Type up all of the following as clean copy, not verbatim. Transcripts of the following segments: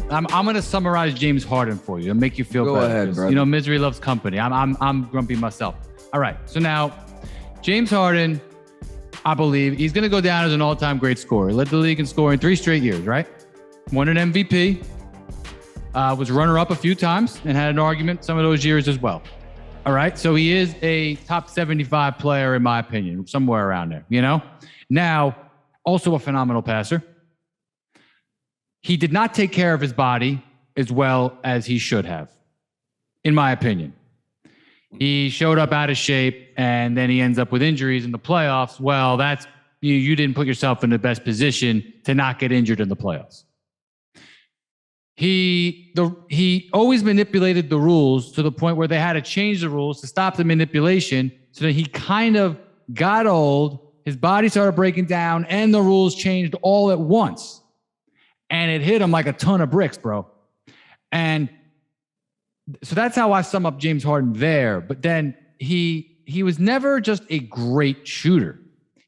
I'm going to summarize James Harden for you and make you feel Go better. ahead, bro. You know, misery loves company. I'm grumpy myself. All right. So now, James Harden, I believe he's going to go down as an all-time great scorer. Led the league in scoring 3 straight years, right? Won an MVP. Was runner-up a few times and had an argument some of those years as well. All right. So he is a top 75 player, in my opinion, somewhere around there, you know? Now, also a phenomenal passer. He did not take care of his body as well as he should have, in my opinion. He showed up out of shape, and then he ends up with injuries in the playoffs. Well, that's you didn't put yourself in the best position to not get injured in the playoffs. He always manipulated the rules to the point where they had to change the rules to stop the manipulation, so that he kind of got old, his body started breaking down, and the rules changed all at once. And it hit him like a ton of bricks, bro. And so that's how I sum up James Harden there. But then he was never just a great shooter.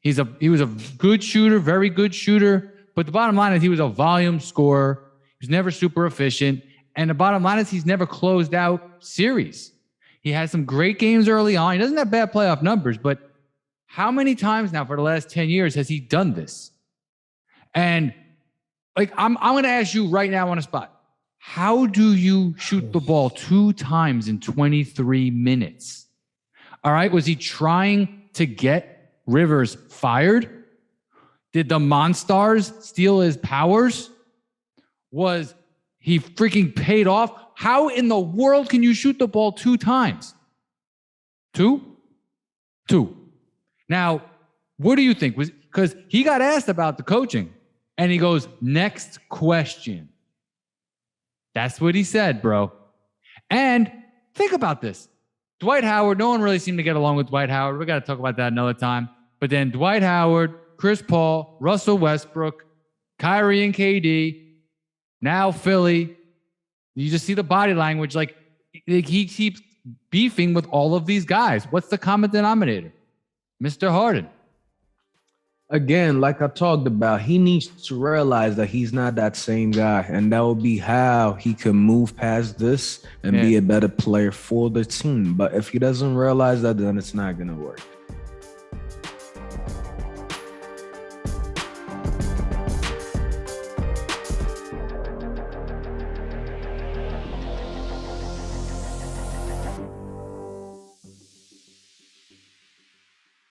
He was a good shooter, very good shooter. But the bottom line is he was a volume scorer. He was never super efficient. And the bottom line is he's never closed out series. He had some great games early on. He doesn't have bad playoff numbers, but how many times now for the last 10 years has he done this? And like, I'm going to ask you right now on the spot. How do you shoot the ball 2 times in 23 minutes? All right. Was he trying to get Rivers fired? Did the Monstars steal his powers? Was he freaking paid off? How in the world can you shoot the ball 2 times? 2? Now, what do you think? Because he got asked about the coaching. And he goes, next question. That's what he said, bro. And think about this. Dwight Howard, no one really seemed to get along with Dwight Howard. We got to talk about that another time. But then Dwight Howard, Chris Paul, Russell Westbrook, Kyrie and KD, now Philly. You just see the body language. Like he keeps beefing with all of these guys. What's the common denominator? Mr. Harden. Again, like I talked about, he needs to realize that he's not that same guy. And that will be how he can move past this and be a better player for the team. But if he doesn't realize that, then it's not going to work.